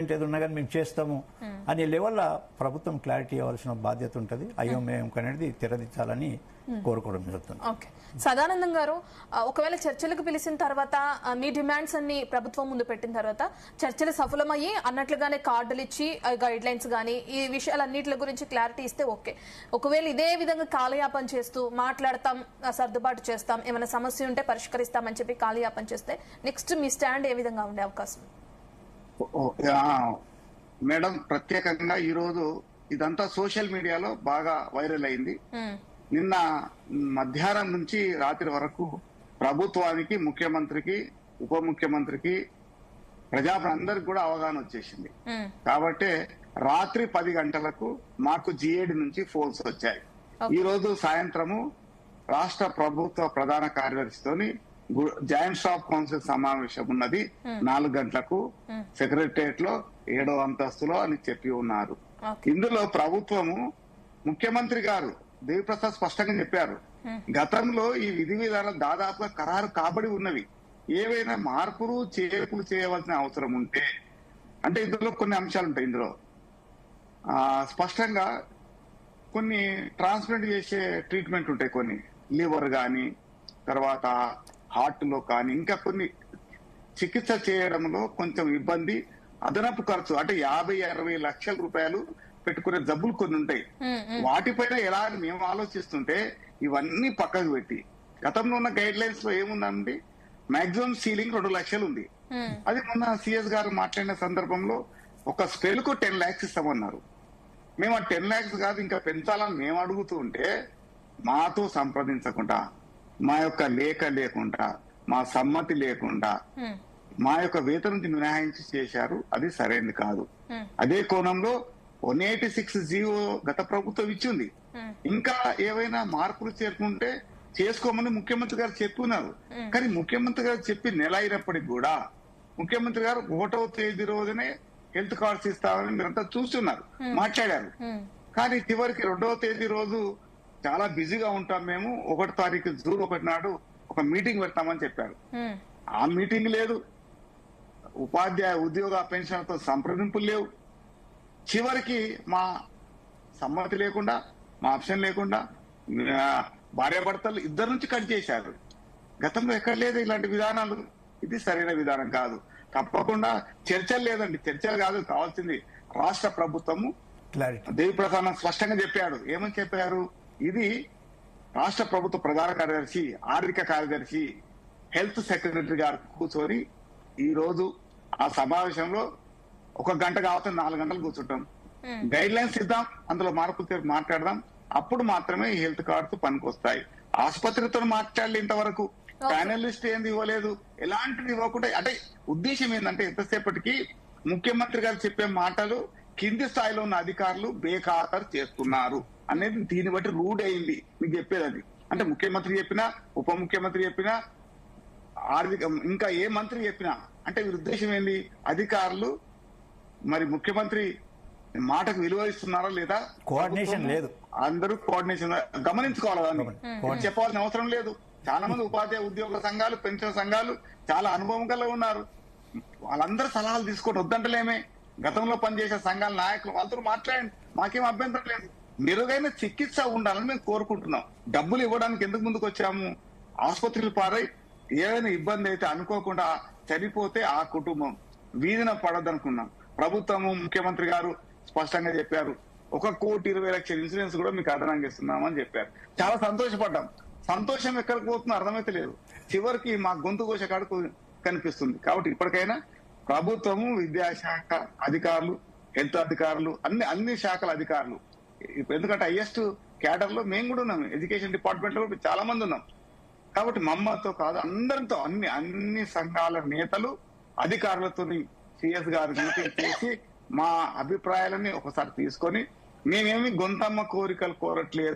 ఏది ఉన్నా కానీ మేము చేస్తాము అనే లెవెల్లో ప్రభుత్వం క్లారిటీ ఇవ్వాల్సిన బాధ్యత ఉంటుంది. అయోమయం అనేది తెరదించాలని కోరుకోవడం జరుగుతుంది. ఓకే, సదానందం గారు, ఒకవేళ చర్చలకు పిలిచిన తర్వాత మీ డిమాండ్స్ అన్ని ప్రభుత్వం ముందు పెట్టిన తర్వాత చర్చలు సఫలమయ్యి అన్నట్లుగానే కార్డులు ఇచ్చి గైడ్ లైన్స్ కానీ ఈ విషయాలన్నిటి గురించి క్లారిటీ ఇస్తే ఓకే. ఒకవేళ ఇదే విధంగా కాలయాపన చేస్తూ మాట్లాడతాం, సర్దుబాటు చేస్తాం, ఏమైనా సమస్య ఉంటే పరిష్కరిస్తామని చెప్పి కాలయాపన చేస్తే నెక్స్ట్ మీ స్టాండ్ ఏ విధంగా ఉండే అవకాశం? మేడం, ప్రత్యేకంగా ఈ రోజు ఇదంతా సోషల్ మీడియాలో బాగా వైరల్ అయింది. నిన్న మధ్యాహ్నం నుంచి రాత్రి వరకు ప్రభుత్వానికి, ముఖ్యమంత్రికి, ఉప ముఖ్యమంత్రికి, ప్రజాప్రతినిధులందరికీ కూడా అవగాహన వచ్చేసింది. కాబట్టి రాత్రి 10 గంటలకు మాకు జిఏడి నుంచి ఫోన్స్ వచ్చాయి. ఈ రోజు సాయంత్రము రాష్ట్ర ప్రభుత్వ ప్రధాన కార్యదర్శితోని జాయింట్ స్టాఫ్ కౌన్సిల్ సమావేశం ఉన్నది 4 గంటలకు సెక్రటరియట్ లో 7వ అంతస్తులో అని చెప్పి ఉన్నారు. ఇందులో ప్రభుత్వము, ముఖ్యమంత్రి గారు దేవిప్రసాద్ స్పష్టంగా చెప్పారు, గతంలో ఈ విధి విధానాలు దాదాపుగా ఖరారు కాబడి ఉన్నవి. ఏవైనా మార్పులు చేర్పులు చేయవలసిన అవసరం ఉంటే, అంటే ఇందులో కొన్ని అంశాలు ఉంటాయి. ఇందులో స్పష్టంగా కొన్ని ట్రాన్స్ప్లాంట్ చేసే ట్రీట్మెంట్ ఉంటాయి, కొన్ని లివర్ గాని, తర్వాత హార్ట్ లో కానీ, ఇంకా కొన్ని చికిత్స చేయడంలో కొంచెం ఇబ్బంది, అదనపు ఖర్చు అంటే 50-60 లక్షల రూపాయలు పెట్టుకునే జబ్బులు కొన్ని ఉంటాయి. వాటిపైన ఎలా మేము ఆలోచిస్తుంటే ఇవన్నీ పక్కకు పెట్టి, గతంలో ఉన్న గైడ్ లైన్స్ లో ఏముందండి, మాక్సిమం సీలింగ్ 2 లక్షలు ఉంది. అది మొన్న సిఎస్ గారు మాట్లాడిన సందర్భంలో ఒక స్పెల్ కు 10 lakhs ఇస్తామన్నారు. మేము ఆ 10 lakhs కాదు ఇంకా పెంచాలని మేము అడుగుతూ ఉంటే, మాతో సంప్రదించకుండా, మా యొక్క లేఖ లేకుండా, మా సమ్మతి లేకుండా మా యొక్క వేతనం నుంచి మినహాయించి చేశారు. అది సరైనది కాదు. అదే కోణంలో 186 జీవో గత ప్రభుత్వం ఇచ్చింది. ఇంకా ఏవైనా మార్పులు చేరుకుంటే చేసుకోమని ముఖ్యమంత్రి గారు చెప్పున్నారు. కానీ ముఖ్యమంత్రి గారు చెప్పి నెల అయినప్పటికీ కూడా ముఖ్యమంత్రి గారు 1వ తేదీ రోజునే హెల్త్ కార్డ్స్ ఇస్తామని మీరంతా చూస్తున్నారు, మాట్లాడారు. కానీ చివరికి 2వ తేదీ రోజు చాలా బిజీగా ఉంటాం మేము, 1వ తారీఖు జూన్ 1 నాడు ఒక మీటింగ్ పెడతామని చెప్పారు. ఆ మీటింగ్ లేదు, ఉపాధ్యాయ ఉద్యోగ పెన్షన్లతో సంప్రదింపులు లేవు. చివరికి మా సమ్మతి లేకుండా, మా ఆప్షన్ లేకుండా భార్యాభర్తలు ఇద్దరు నుంచి కట్ చేశారు. గతంలో ఎక్కడ లేదు ఇలాంటి విధానాలు. ఇది సరైన విధానం కాదు. తప్పకుండా చర్చలు లేదండి, చర్చలు కాదు కావాల్సింది. రాష్ట్ర ప్రభుత్వము దేవిప్రసాద్ స్పష్టంగా చెప్పాడు. ఏమని చెప్పారు, ఇది రాష్ట్ర ప్రభుత్వ ప్రధాన కార్యదర్శి, ఆర్థిక కార్యదర్శి, హెల్త్ సెక్రటరీ గారు కూర్చొని ఈ రోజు ఆ సమావేశంలో 1 గంట కావచ్చు 4 గంటలు కూర్చుంటాం, గైడ్ లైన్స్ ఇద్దాం, అందులో మార్పులు మాట్లాడదాం, అప్పుడు మాత్రమే ఈ హెల్త్ కార్డ్స్ పనికొస్తాయి. ఆసుపత్రితో మాట్లాడలే ఇంతవరకు, ప్యానల్ లిస్ట్ ఏంది ఇవ్వలేదు, ఎలాంటిది ఇవ్వకుండా. అంటే ఉద్దేశం ఏంటంటే ఎంతసేపటికి ముఖ్యమంత్రి గారు చెప్పే మాటలు కింది స్థాయిలో ఉన్న అధికారులు బేఖాతరు చేస్తున్నారు అనేది దీన్ని బట్టి రూఢ్ అయింది. మీకు చెప్పేది అది. అంటే ముఖ్యమంత్రి చెప్పినా, ఉప ముఖ్యమంత్రి చెప్పినా, ఆర్థిక ఇంకా ఏ మంత్రి చెప్పినా, అంటే వీరి ఉద్దేశం ఏంది, అధికారులు మరి ముఖ్యమంత్రి మాటకు విలువ ఇస్తున్నారా లేదా, కోఆర్డినేషన్ లేదు, అందరూ కోఆర్డినేషన్ గమనించుకోవాలి. దాన్ని చెప్పాల్సిన అవసరం లేదు. చాలా మంది ఉపాధ్యాయ ఉద్యోగ సంఘాలు, పెన్షన్ సంఘాలు చాలా అనుభవం గల ఉన్నారు. వాళ్ళందరూ సలహాలు తీసుకొని వద్దంటలేమే. గతంలో పనిచేసే సంఘాల నాయకులు వాళ్ళతో మాట్లాడండి, మాకేం అభ్యంతరం లేదు. మెరుగైన చికిత్స ఉండాలని మేము కోరుకుంటున్నాం. డబ్బులు ఇవ్వడానికి ఎందుకు ముందుకు వచ్చాము, ఆసుపత్రులు పారై ఏదైనా ఇబ్బంది అయితే అనుకోకుండా చనిపోతే ఆ కుటుంబం వీధిన పడదనుకున్నాం. ప్రభుత్వము, ముఖ్యమంత్రి గారు స్పష్టంగా చెప్పారు, 1,20,00,000 ఇన్సూరెన్స్ కూడా మీకు అదనంగా ఇస్తున్నామని చెప్పారు. చాలా సంతోషపడ్డాం. సంతోషం ఎక్కడికి పోతుందో అర్థమైతే లేదు. చివరికి మా గొంతు కోస కాడుకు కనిపిస్తుంది. కాబట్టి ఇప్పటికైనా ప్రభుత్వము, విద్యాశాఖ అధికారులు, హెల్త్ అధికారులు, అన్ని శాఖల అధికారులు, ఎందుకంటే హైయెస్ట్ క్యాడర్ లో మేము కూడా ఉన్నాం, ఎడ్యుకేషన్ డిపార్ట్మెంట్ లో కూడా చాలా మంది ఉన్నాం. కాబట్టి మమ్మతో కాదు అందరితో, అన్ని సంఘాల నేతలు, అధికారులతో సిఎస్ గారు మీటింగ్ చేసి మా అభిప్రాయాలని ఒకసారి తీసుకొని, మేమేమి గొంతమ్మ కోరికలు కోరట్లేదు.